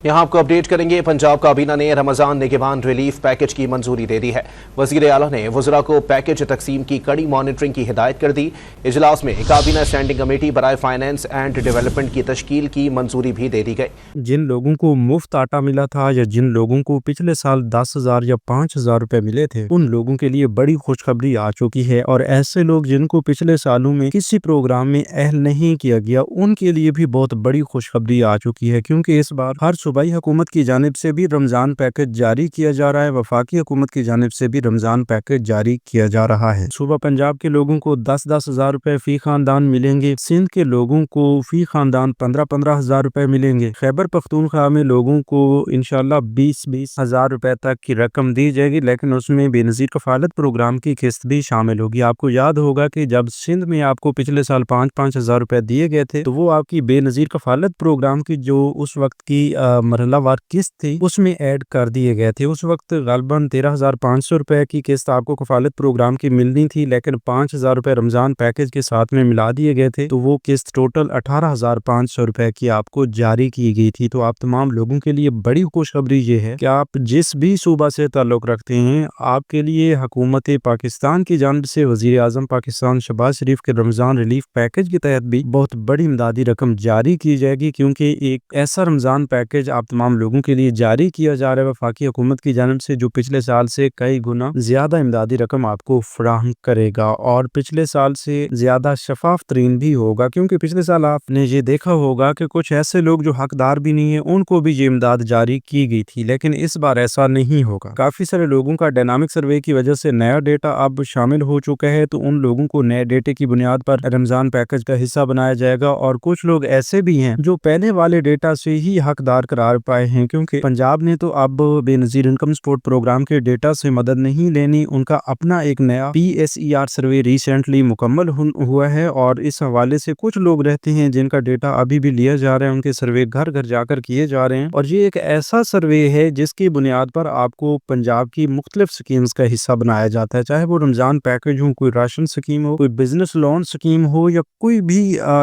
यहाँ आपको अपडेट करेंगे। पंजाब काबीना ने रमजान निगहबान रिलीफ पैकेज की मंजूरी दे दी है। वजीर आला ने वज़रा को पैकेज तकसीम की कड़ी मॉनिटरिंग की हिदायत कर दी। इजलास में काबीना स्टैंडिंग कमेटी बराए फाइनेंस एंड डेवलपमेंट की तश्कील की मंजूरी भी दे दी गई। जिन लोगों को मुफ्त आटा मिला था या जिन लोगों को पिछले साल 10,000 या 5,000 रुपए मिले थे, उन लोगों के लिए बड़ी खुशखबरी आ चुकी है। और ऐसे लोग जिनको पिछले सालों में किसी प्रोग्राम में अहल नहीं किया गया, उनके लिए भी बहुत बड़ी खुशखबरी आ चुकी है, क्योंकि इस बार हर सूबाई हुकूमत की जानिब से भी रमजान पैकेज जारी किया जा रहा है। वफाकी हुकूमत की जानिब से भी रमजान पैकेज जारी किया जा रहा है। सूबा पंजाब के लोगों को 10-10 हजार रुपए फी खानदान मिलेंगे। सिंध के लोगों को फी खानदान 15-15 हजार रुपए मिलेंगे। खैबर पख्तूनख्वा में लोगों को इंशाल्लाह 20-20 हजार रुपए तक की रकम दी जाएगी, लेकिन उसमें बेनजीर कफालत प्रोग्राम की किस्त भी शामिल होगी। आपको याद होगा कि जब सिंध में आपको पिछले साल 5-5 हजार रुपए दिए गए थे, तो वो आपकी बेनजीर कफालत प्रोग्राम की जो उस वक्त की मरहलावार किस्त थी, उसमें ऐड कर दिए गए थे। उस वक्त गालबन 13,500 रुपए की किस्त आपको कफालत प्रोग्राम की मिलनी थी, लेकिन 5,000 रुपए रमजान पैकेज के साथ में मिला दिए गए थे, तो वो किस्त टोटल 18,500 रुपए की आपको जारी की गई थी। तो आप तमाम लोगों के लिए बड़ी खुशखबरी ये है कि आप जिस भी सूबा से ताल्लुक रखते हैं, आपके लिए हुकूमत पाकिस्तान की जानिब से वजीर आजम पाकिस्तान शहबाज शरीफ के रमजान रिलीफ पैकेज के तहत भी बहुत बड़ी इमदादी रकम जारी की जाएगी, क्योंकि एक ऐसा रमजान पैकेज आप तमाम लोगों के लिए जारी किया जा रहा है वफाकी हुकूमत की जानिब से, जो पिछले साल से कई गुना ज्यादा इमदादी रकम आपको फराहम करेगा और पिछले साल से ज्यादा शफाफ तरीन भी होगा। क्योंकि पिछले साल आपने ये देखा होगा कि कुछ ऐसे लोग जो हकदार भी नहीं है, उनको भी ये इमदाद जारी की गई थी, लेकिन इस बार ऐसा नहीं होगा। काफी सारे लोगों का डायनामिक सर्वे की वजह से नया डेटा अब शामिल हो चुका है, तो उन लोगों को नए डेटे की बुनियाद पर रमजान पैकेज का हिस्सा बनाया जाएगा। और कुछ लोग ऐसे भी हैं जो पहले वाले डेटा से ही हकदार करार पाए हैं, क्योंकि पंजाब ने तो अब बेनजीर इनकम सपोर्ट प्रोग्राम के डेटा से मदद नहीं लेनी। उनका अपना एक नया PSER सर्वे रिसेंटली मुकम्मल हुआ है, और इस हवाले से कुछ लोग रहते हैं जिनका डेटा अभी भी लिया जा रहा है, उनके सर्वे घर घर जाकर किए जा रहे हैं। और ये एक ऐसा सर्वे है जिसकी बुनियाद पर आपको पंजाब की मुख्तलिफ स्कीम्स का हिस्सा बनाया जाता है, चाहे वो रमजान पैकेज हो, कोई राशन स्कीम हो, कोई बिजनेस लोन स्कीम हो, या कोई भी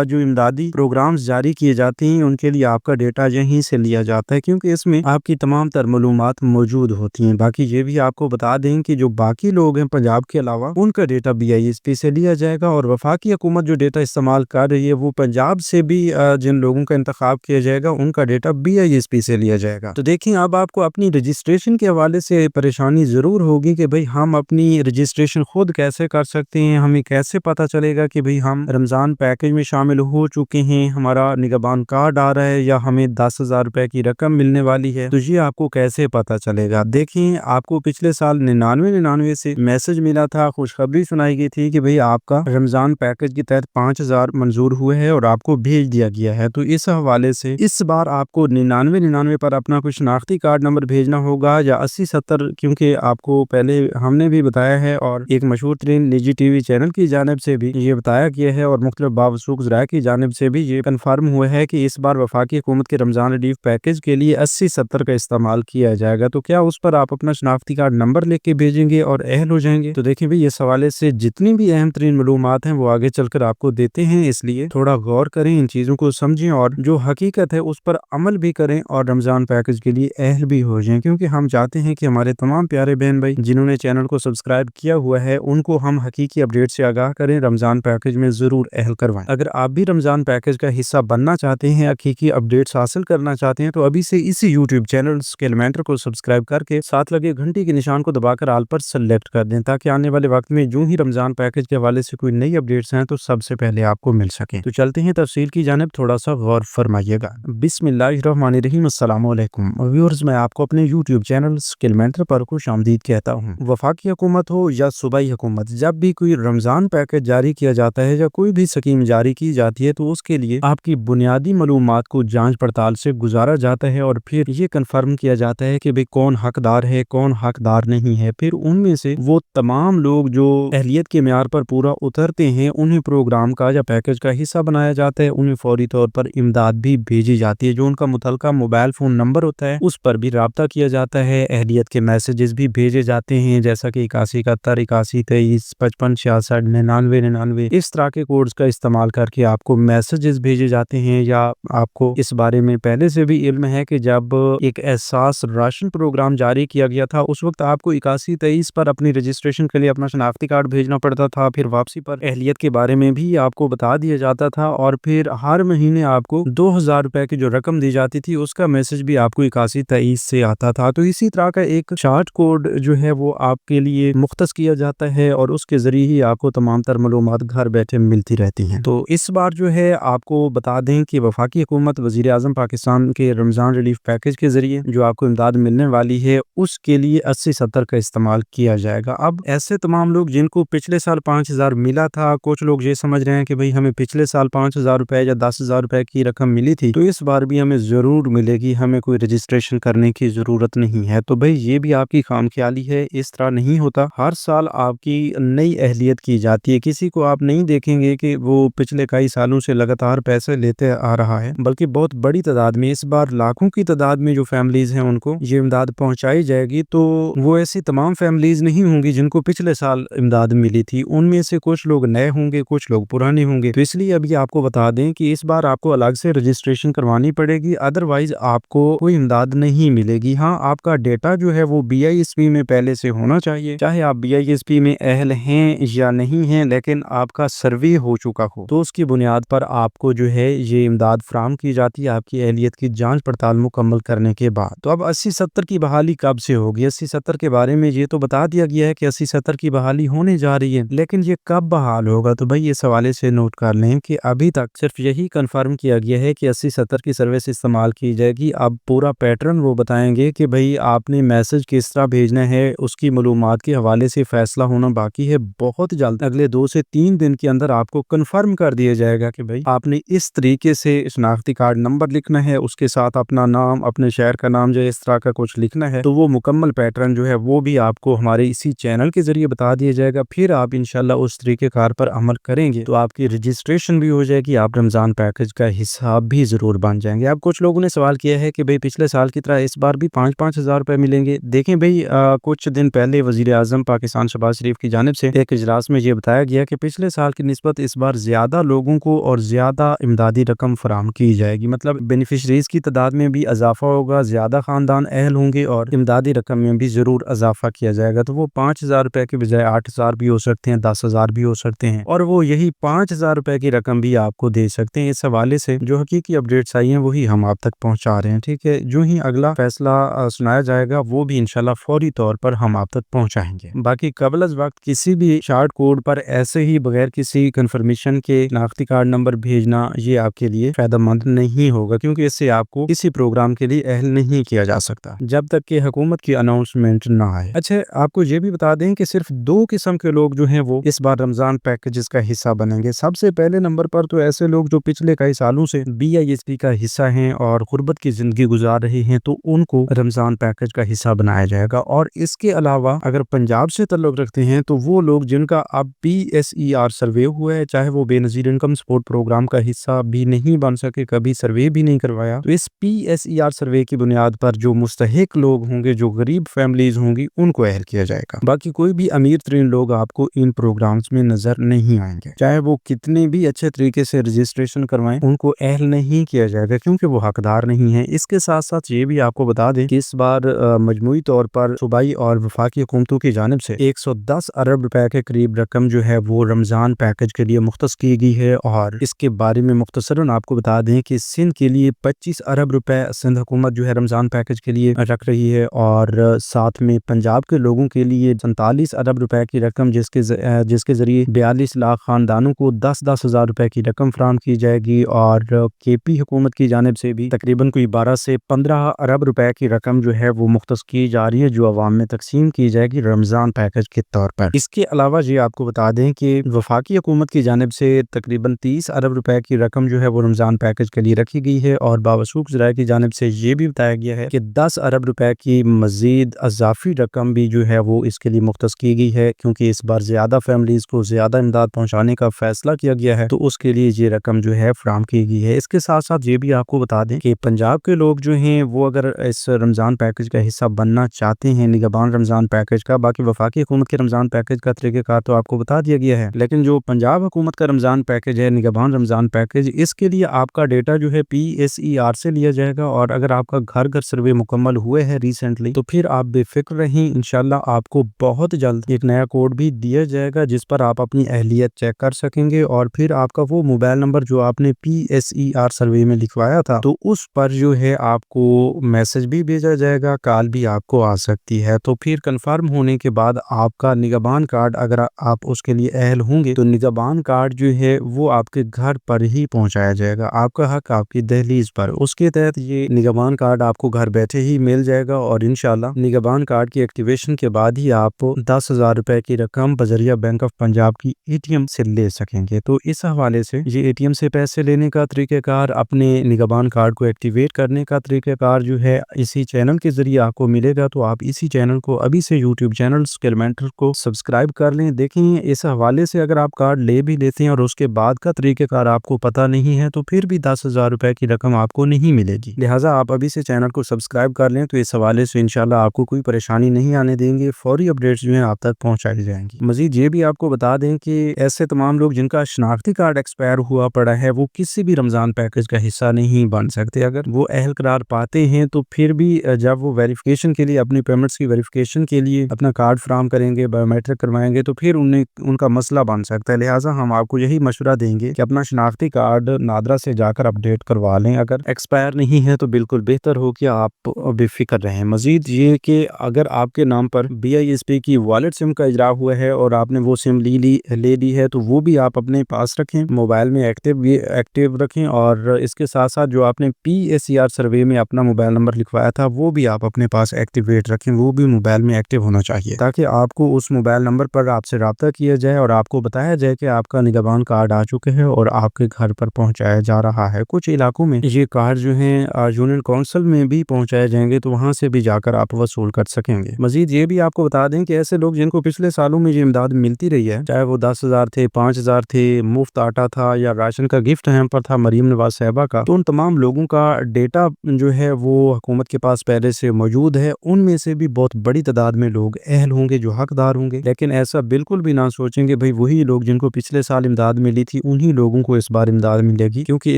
जो इमदादी प्रोग्राम्स जारी किए जाते हैं, उनके लिए आपका डेटा यहीं से लिया जाता है, क्योंकि इसमें आपकी तमाम तर मालूमात मौजूद होती हैं। बाकी ये भी आपको बता दें कि जो बाकी लोग हैं पंजाब के अलावा, उनका डेटा BISP से लिया जाएगा, और वफाकी हुकूमत जो डेटा इस्तेमाल कर रही है, वो पंजाब से भी जिन लोगों का इंतखाब किया जाएगा, उनका डेटा BISP से लिया जाएगा। तो देखिए, अब आपको अपनी रजिस्ट्रेशन के हवाले से परेशानी जरूर होगी कि भाई हम अपनी रजिस्ट्रेशन खुद कैसे कर सकते हैं, हमें कैसे पता चलेगा कि भाई हम रमजान पैकेज में शामिल हो चुके हैं, हमारा निगहबान कार्ड आ रहा है, या हमें 10,000 रुपए की रकम मिलने वाली है, तो ये आपको कैसे पता चलेगा। देखिए, आपको पिछले साल 99 से मैसेज मिला था, खुशखबरी सुनाई गई थी कि भाई आपका रमजान पैकेज के तहत 5,000 मंजूर हुए हैं और आपको भेज दिया गया है। तो इस हवाले से इस बार आपको 99 पर अपना कोई शनाख्ती कार्ड नंबर भेजना होगा, या 8070, क्योंकि आपको पहले हमने भी बताया है और एक मशहूर तरीन निजी TV चैनल की जानिब से भी ये बताया गया है, और मुख्तलिफ बावसूख ज़राए की जानिब से भी ये कन्फर्म हुआ है कि इस बार वफाकी हुकूमत के रमजान रिलीफ पैकेज के लिए 8070 का इस्तेमाल किया जाएगा। तो क्या उस पर आप अपना शनाख्ती कार्ड नंबर लेके भेजेंगे और अहल हो जाएंगे? तो देखिए भाई, इस हवाले से जितनी भी अहम तरीन मालूमात हैं वो आगे चलकर आपको देते हैं, इसलिए थोड़ा गौर करें, इन चीजों को समझें और जो हकीकत है उस पर अमल भी करें, और रमजान पैकेज के लिए अहल भी हो जाएं। क्योंकि हम चाहते हैं कि हमारे तमाम प्यारे बहन भाई जिन्होंने चैनल को सब्सक्राइब किया हुआ है, उनको हम हकीकी अपडेट से आगाह करें, रमजान पैकेज में जरूर अहल करवाएं। अगर आप भी रमजान पैकेज का हिस्सा बनना चाहते हैं, हकीकी अपडेट्स हासिल करना चाहते हैं, तो अभी से इसी यूट्यूब चैनल स्किलमेंटर को सब्सक्राइब करके साथ लगे घंटी के निशान को दबाकर आल पर सेलेक्ट कर दें, ताकि आने वाले वक्त में जो ही रमजान पैकेज के हवाले से कोई नई अपडेट्स हैं तो सबसे पहले आपको मिल सके। तो चलते हैं तफसील की जानिब, थोड़ा सा गौर फरमाइएगा। बिस्मिल्लाहिर्रहमानिर्रहीम, अस्सलाम वालेकुम व्यूअर्स, मैं आपको अपने यूट्यूब चैनल स्किलमेंटर पर खुशामदीद कहता हूँ। वफाकी हुकूमत हो या सूबाई हुकूमत, जब भी कोई रमजान पैकेज जारी किया जाता है या कोई भी स्कीम जारी की जाती है, तो उसके लिए आपकी बुनियादी मालूमात को जांच पड़ताल से गुजारा जाता है, और फिर ये कंफर्म किया जाता है कि भाई कौन हकदार है, कौन हकदार नहीं है। फिर उनमें से वो तमाम लोग जो अहलियत के म्यार पर पूरा उतरते हैं, उन्हें प्रोग्राम का या पैकेज का हिस्सा बनाया जाता है, उन्हें फौरी तौर पर इमदाद भी भेजी जाती है। जो उनका मुतलका मोबाइल फोन नंबर होता है, उस पर भी राब्ता किया जाता है, अहलियत के मैसेजेस भी भेजे जाते हैं, जैसा कि 8171, 8123, 55 66, 99 99, इस तरह के कोड्स का इस्तेमाल करके आपको मैसेजेस भेजे जाते हैं, या आपको इस बारे में पहले से भी भी इल्म है कि जब एक एहसास राशन प्रोग्राम जारी किया गया था, उस वक्त आपको 8123 पर अपनी रजिस्ट्रेशन के लिए अपना शनाख्ती कार्ड भेजना पड़ता था। फिर वापसी पर अहलियत के बारे में भी आपको बता दिया जाता था और फिर हर महीने आपको 2000 रुपए की जो रकम दी जाती थी उसका मैसेज भी आपको 8123 से आता था। तो इसी तरह का एक शार्ट कोड जो है वो आपके लिए मुख्तस किया जाता है और उसके जरिए ही आपको तमाम तर मालूमात घर बैठे मिलती रहती हैं। तो इस बार जो है आपको बता दें कि वफाकी हुकूमत वज़ीर आज़म पाकिस्तान के रमज़ान रिलीफ पैकेज के जरिए जो आपको इमदाद मिलने वाली है उसके लिए 80-70 का इस्तेमाल किया जाएगा। अब ऐसे तमाम लोग जिनको पिछले साल 5000 मिला था, कुछ लोग ये समझ रहे हैं कि भाई हमें पिछले साल 5000 रुपए या 10,000 रुपए की रकम मिली थी तो इस बार भी हमें जरूर मिलेगी, हमें कोई रजिस्ट्रेशन करने की जरूरत नहीं है। तो भाई ये भी आपकी खामख्याली है, इस तरह नहीं होता। हर साल आपकी नई अहलियत की जाती है। किसी को आप नहीं देखेंगे कि वो पिछले कई सालों से लगातार पैसे लेते आ रहा है, बल्कि बहुत बड़ी तादाद में, इस बार लाखों की तादाद में जो फैमिलीज हैं उनको ये इमदाद पहुंचाई जाएगी। तो वो ऐसी तमाम फैमिलीज नहीं होंगी जिनको पिछले साल इमदाद मिली थी, उनमें से कुछ लोग नए होंगे, कुछ लोग पुराने होंगे। तो इसलिए अभी आपको बता दें कि इस बार आपको अलग से रजिस्ट्रेशन करवानी पड़ेगी, अदरवाइज आपको कोई इमदाद नहीं मिलेगी। हाँ, आपका डेटा जो है वो BISP में पहले से होना चाहिए, चाहे आप BISP में अहल हैं या नहीं हैं, लेकिन आपका सर्वे हो चुका हो तो उसकी बुनियाद पर आपको जो है ये इमदाद फराहम की जाती है आपकी अहलियत की जांच पड़ताल मुकम्मल करने के बाद। तो अब 80-70 की बहाली कब से होगी? 80-70 के बारे में ये तो बता दिया गया है कि 80-70 की बहाली होने जा रही है, लेकिन ये कब बहाल होगा? तो भाई इस हवाले से नोट कर लें कि अभी तक सिर्फ यही कंफर्म किया गया है कि 80-70 की सर्विस इस्तेमाल की जाएगी। अब पूरा पैटर्न वो बताएंगे कि भाई आपने मैसेज किस तरह भेजना है, उसकी मालूमात के हवाले से फैसला होना बाकी है। बहुत जल्द अगले 2 से 3 दिन के अंदर आपको कंफर्म कर दिया जाएगा कि भाई आपने इस तरीके से शनाख्ती कार्ड नंबर लिखना है, उसके साथ अपना नाम, अपने शहर का नाम, जो इस तरह का कुछ लिखना है। तो वो मुकम्मल पैटर्न जो है वो भी आपको हमारे इसी चैनल के जरिए बता दिया जाएगा। फिर आप इंशाल्लाह उस तरीके कार पर अमल करेंगे तो आपकी रजिस्ट्रेशन भी हो जाएगी, आप रमजान पैकेज का हिस्सा भी जरूर बन जाएंगे। अब कुछ लोगों ने सवाल किया है कि भाई पिछले साल की तरह इस बार भी 5-5 हजार रुपए मिलेंगे। देखें भाई कुछ दिन पहले वजीर आजम पाकिस्तान शहबाज शरीफ की जानिब से एक इजलास में ये बताया गया कि पिछले साल की निस्बत इस बार ज्यादा लोगों को और ज्यादा इमदादी रकम फराहम की जाएगी। मतलब बेनिफिशरीज की तादाद में भी इजाफा होगा, ज्यादा खानदान अहल होंगे और इमदादी रकम में भी जरूर इजाफा किया जाएगा। तो वो 5000 रुपए के बजाय 8000 भी हो सकते हैं, 10,000 भी हो सकते हैं, और वो यही 5000 रुपए की रकम भी आपको दे सकते हैं। इस हवाले से जो हकीकी अपडेट्स आई हैं वही हम आप तक पहुंचा रहे हैं। ठीक है, जो ही अगला फैसला सुनाया जाएगा वो भी इंशाल्लाह फौरी तौर पर हम आप तक पहुंचाएंगे। बाकी कबल अज़ वक्त किसी भी शार्ट कोड पर ऐसे ही बगैर किसी कंफर्मेशन के शनाख्ती कार्ड नंबर भेजना ये आपके लिए फायदेमंद नहीं होगा, क्योंकि इससे आपको किसी प्रोग्राम के लिए अहल नहीं किया जा सकता जब तक कि हुकूमत की अनाउंसमेंट ना आए। अच्छा, आपको ये भी बता दें कि सिर्फ 2 किस्म के लोग जो हैं वो इस बार रमजान पैकेजेस का हिस्सा बनेंगे। सबसे पहले नंबर पर तो ऐसे लोग जो पिछले कई सालों से BISP का हिस्सा हैं और गुर्बत की जिंदगी गुजार रहे हैं, तो उनको रमजान पैकेज का हिस्सा बनाया जाएगा। और इसके अलावा अगर पंजाब से ताल्लुक रखते हैं तो वो लोग जिनका अब PSER सर्वे हुआ है, चाहे वो बेनजीर इनकम सपोर्ट प्रोग्राम का हिस्सा भी नहीं बन सके, कभी सर्वे भी नहीं करवाया, तो इस PSER सर्वे की बुनियाद पर जो मुस्तहिक लोग होंगे, जो गरीब फैमिलीज होंगी, उनको अहल किया जाएगा। बाकी कोई भी अमीर तरीन लोग आपको इन प्रोग्राम्स में नजर नहीं आएंगे, चाहे वो कितने भी अच्छे तरीके से रजिस्ट्रेशन करवाएं, उनको अहल नहीं किया जाएगा क्योंकि वो हकदार नहीं है। इसके साथ साथ ये भी आपको बता दें कि इस बार मजमूई तौर पर सूबाई और वफाकी हुकूमतों की जानिब से 110 अरब रुपए के करीब रकम जो है वो रमजान पैकेज के लिए मुख्तस की गई है। और इसके बारे में मुख्तसरन आपको बता दें कि सिंध के लिए 25 अरब रुपए सिंध हुकूमत जो है रमजान पैकेज के लिए रख रही है, और साथ में पंजाब के लोगों के लिए 47 अरब रुपए की रकम, जिसके जरिए 42 लाख खानदानों को 10-10 हजार रुपए की रकम फराहम की जाएगी। और KP हुकूमत की जानिब से भी तकरीबन कोई 12 से 15 अरब रुपए की रकम जो है वो मुख्तस की जा रही है, जो अवाम में तकसीम की जाएगी रमजान पैकेज के तौर पर। इसके अलावा ये आपको बता दें कि वफाकी हुकूमत की जानिब से तकरीबन 30 अरब रुपए की रकम जो है वो रमजान पैकेज के लिए रखी गई है, और बावसूख ज़राए की जानिब से ये भी बताया गया है कि 10 अरब रुपए की मजीद अजाफी रकम भी जो है वो इसके लिए मुख्तस की गई है, क्योंकि इस बार ज्यादा फैमिलीज को ज्यादा इमदाद पहुंचाने का फैसला किया गया है, तो उसके लिए ये रकम जो है फराहम की गई है। इसके साथ साथ ये भी आपको बता दें कि पंजाब के लोग जो हैं वो अगर इस रमजान पैकेज का हिस्सा बनना चाहते हैं, निगहबान रमजान पैकेज का, बाकी वफाकी हुकूमत के रमजान पैकेज का तरीक़ेकार तो आपको बता दिया गया है, लेकिन जो पंजाब हुकूमत का रमजान पैकेज है, निगहबान रमजान पैकेज, इसके लिए आपका डेटा जो है PSER से लिया जाएगा। और अगर आपका घर घर सर्वे मुकम्मल हुए हैं रिसेंटली, तो फिर आप बेफिक्र रहें, इंशाल्लाह आपको बहुत जल्द एक नया कोड भी दिया जाएगा जिस पर आप अपनी अहलियत चेक कर सकेंगे। और फिर आपका वो मोबाइल नंबर जो आपने PSER सर्वे में लिखवाया था, तो उस पर जो है आपको मैसेज भी भेजा जाएगा, कॉल भी आपको आ सकती है। तो फिर कंफर्म होने के बाद आपका निगहबान कार्ड, अगर आप उसके लिए अहल होंगे, तो निगहबान कार्ड जो है वो आपके घर पर ही पहुंचाया जाएगा, आपका हक आपकी दहलीज पर। उसके तहत ये निगहबान कार्ड आपको घर बैठे ही मिल जाएगा और इंशाल्लाह निगहबान कार्ड की एक्टिवेशन के बाद ही आप 10,000 रुपए की रकम बजरिया बैंक ऑफ पंजाब की ATM से ले सकेंगे। तो इस हवाले से ये ATM से पैसे लेने का तरीक़ेकार, अपने निगहबान कार्ड को एक्टिवेट करने का तरीक़ेकार जो है इसी चैनल के जरिए आपको मिलेगा। तो आप इसी चैनल को अभी से YouTube चैनल स्किल मेंटर को सब्सक्राइब कर लें। देखें, इस हवाले से अगर आप कार्ड ले भी लेते हैं और उसके बाद का तरीक़ेकार आपको पता नहीं है, तो फिर भी 10,000 रुपए की रकम आपको नहीं मिलेगी। लिहाजा आप अभी से चैनल को सब्सक्राइब कर लें, तो इस हवाले से इंशाल्लाह आपको कोई परेशानी नहीं आने देंगे, फौरी अपडेट्स जो हैं आप तक पहुंचाई जाएंगी। मजीद ये भी आपको बता दें कि ऐसे तमाम लोग जिनका शनाख्ती कार्ड एक्सपायर हुआ पड़ा है, वो किसी भी रमजान पैकेज का हिस्सा नहीं बन सकते। अगर वो अहल करार पाते हैं, तो फिर भी जब वो वेरिफिकेशन के लिए, अपनी पेमेंट्स की वेरिफिकेशन के लिए अपना कार्ड फराहम करेंगे, बायोमेट्रिक करवाएंगे, तो फिर उनका मसला बन सकता है। लिहाजा हम आपको यही मशवरा देंगे कि अपना शनाख्ती कार्ड नादरा से जाकर अपडेट करवा लें। अगर एक्सपायर नहीं है तो बिल्कुल बेहतर हो कि आप बेफिक्र रहें। मजीद ये कि अगर आपके नाम पर BISP की वॉलेट सिम का इजरा हुआ है और आपने वो सिम ले ली है, तो वो भी आप अपने पास रखें, मोबाइल में एक्टिव रखें। और इसके साथ साथ जो आपने PSER सर्वे में अपना मोबाइल नंबर लिखवाया था, वो भी आप अपने पास एक्टिवेट रखें, वो भी मोबाइल में एक्टिव होना चाहिए, ताकि आपको उस मोबाइल नंबर पर आपसे राब्ता किया जाए और आपको बताया जाए कि आपका निगहबान कार्ड आ चुके हैं और आपके घर पर पहुंचाया जा रहा है। कुछ इलाकों में ये कार्ड जो है यूनियन काउंसिल में भी पहुंचाए जाएंगे, तो वहां से भी जाकर आप वसूल कर सकेंगे। मजीद ये भी आपको बता दें कि ऐसे लोग जिनको पिछले सालों में ये इमदाद मिलती रही है, चाहे वो 10,000 थे, 5,000 थे, मुफ्त आटा था या राशन का गिफ्ट हैम्पर था मरीम नवाज साहिबा का, तो उन तमाम लोगों का डेटा जो है वो हुकूमत के पास पहले से मौजूद है। उनमें से भी बहुत बड़ी तादाद में लोग अहल होंगे जो हकदार होंगे। लेकिन ऐसा बिल्कुल भी ना सोचेंगे भाई वही लोग जिनको पिछले साल इमदाद मिली थी उन्हीं लोगों को इस बार इमदाद मिलेगी, क्योंकि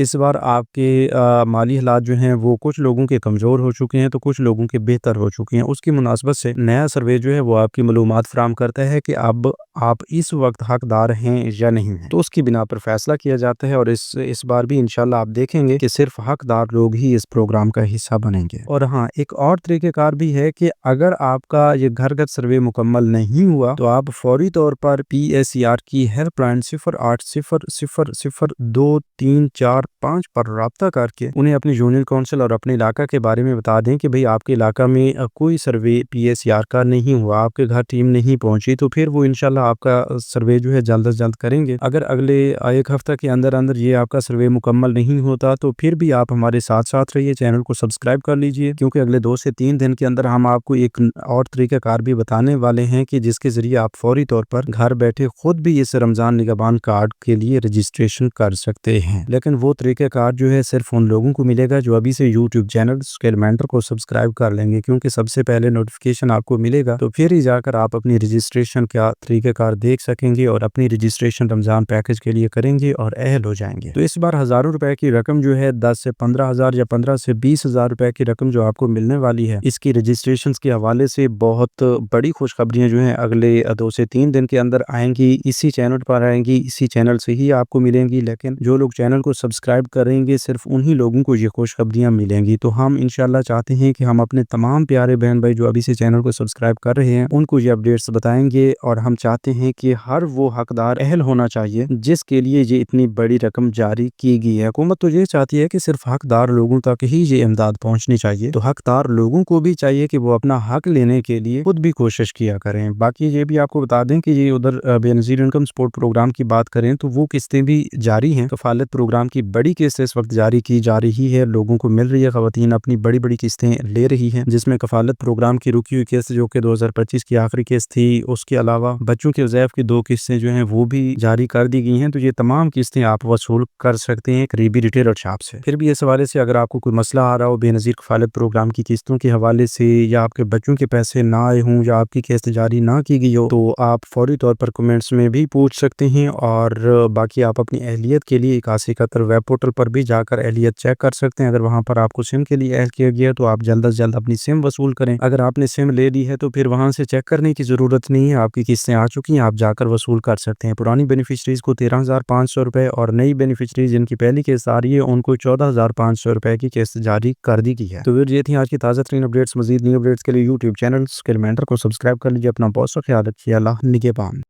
इस बार आपके माली हालात जो हैं वो कुछ लोगों के कमजोर हो चुके हैं, तो कुछ लोगों के बेहतर हो चुके हैं। उसकी मुनासबत से नया सर्वे जो है वो आपकी मालूमात फराहम करता है कि अब आप इस वक्त हकदार हैं या नहीं हैं, तो उसकी बिना पर फैसला किया जाता है। और इस बार भी इंशाल्लाह आप देखेंगे कि सिर्फ हकदार लोग ही इस प्रोग्राम का हिस्सा बनेंगे। और हाँ, एक और तरीक़ेकार भी है कि अगर आपका ये घर घर सर्वे मुकम्मल नहीं हुआ, तो आप फौरी तौर पर PSER की हेल्पलाइन 0800023445 पर राब्ता करके उन्हें अपनी यूनियन काउंसिल और अपने इलाका के बारे में बता दें कि भाई आपके इलाका में कोई सर्वे PSER का नहीं हुआ, आपके घर टीम नहीं पहुंची, तो फिर वो इंशाल्लाह आपका सर्वे जो है जल्द से जल्द करेंगे। अगर अगले एक हफ्ते के अंदर अंदर ये आपका सर्वे मुकम्मल नहीं होता, तो फिर भी आप हमारे साथ साथ रहिए, चैनल को सब्सक्राइब कर लीजिए, क्योंकि अगले 2 से 3 दिन के अंदर हम आपको एक और तरीक़ाकार भी बताने वाले हैं कि जिसके जरिए आप फौरी तौर पर घर बैठे खुद भी इस रमजान निगहबान कार्ड के लिए रजिस्ट्रेशन कर सकते हैं। लेकिन वो तरीक़ाकार जो है सिर्फ उन लोगों को मिलेगा जो अभी से YouTube चैनल स्किल मेंटर को सब्सक्राइब कर लेंगे, क्योंकि सबसे पहले नोटिफिकेशन आपको मिलेगा, तो फिर ही जाकर आप अपनी रजिस्ट्रेशन का तरीक़ाकार देख सकेंगे और अपनी रजिस्ट्रेशन रमजान पैकेज के लिए करेंगे और अहल हो जाएंगे। तो इस बार हज़ारों रुपए की रकम जो है 10 से 15,000 या 15 से 20,000 रुपए की रकम जो आपको मिलने वाली है, इसकी रजिस्ट्रेशन के हवाले से बहुत बड़ी खुशखबरियां जो हैं अगले 2 से 3 दिन के अंदर आएंगी, इसी चैनल पर आएंगी, इसी चैनल से ही आपको मिलेंगी। लेकिन जो लोग चैनल को सब्सक्राइब करेंगे सिर्फ उन्हीं लोगों को ये खुशखबरियां मिलेंगी। तो हम इंशाल्लाह चाहते हैं कि हम अपने तमाम प्यारे बहन भाई जो अभी से चैनल को सब्सक्राइब कर रहे हैं उनको ये अपडेट्स बताएंगे, और हम चाहते हैं कि हर वो हकदार अहल होना चाहिए जिसके लिए ये इतनी बड़ी रकम जारी की गई है। हुकूमत तो ये चाहती है कि सिर्फ हकदार लोगों तक ही ये इमदाद पहुंचनी चाहिए, तो हकदार लोगों को भी चाहिए कि वो अपना हक लेने के लिए खुद भी कोशिश किया करें। बाकी ये भी आपको बता दें कि ये उधर बेनज़ीर इनकम सपोर्ट प्रोग्राम की बात करें तो वो किस्तें भी जारी हैं। कफालत प्रोग्राम की बड़ी किस्त इस वक्त जारी की जा रही है, लोगों को मिल रही है, खवातीन अपनी बड़ी बड़ी किस्तें ले रही हैं, जिसमें कफालत प्रोग्राम की रुकी हुई किस्त जो कि 2025 की आखिरी किस्त थी, उसके अलावा बच्चों बच्चों के ज़ैफ़ की 2 किस्तें जो हैं वो भी जारी कर दी गई हैं, तो ये तमाम किस्तें आप वसूल कर सकते हैं करीबी रिटेलर शॉप से। फिर भी इस हवाले से अगर आपको कोई मसला आ रहा हो बेनज़ीर कफ़ालत प्रोग्राम की किस्तों के हवाले से, या आपके बच्चों के पैसे ना आए हों, या आपकी किस्त जारी ना की गई हो, तो आप फ़ौरी तौर पर कमेंट्स में भी पूछ सकते हैं। और बाकी आप अपनी अहलियत के लिए 8171 वेब पोर्टल पर भी जाकर अहलियत चेक कर सकते हैं। अगर वहाँ पर आपको सिम के लिए ऐड किया गया है तो आप जल्द से जल्द अपनी सिम वसूल करें। अगर आपने सिम ले ली है तो फिर वहाँ से चेक करने की ज़रूरत नहीं है, आपकी किस्तें आ चुकी हैं, आप जाकर वसूल कर सकते हैं। पुरानी बेनिफिशरीज़ को 13,500 रुपए और नई बेनिफिशरीज़ जिनकी पहली किस्त आ रही है उनको 14,500 रुपए की किस्त जारी कर दी गई है। तो ये थी आज की ताज़ा तरीन अपडेट्स। मज़ीद न्यू अपडेट्स के लिए यूट्यूब चैनल स्किल मेंटर को सब्सक्राइब कर लीजिए। अपना बहुत सा ख्याल रखिए। अल्लाह निगहबान।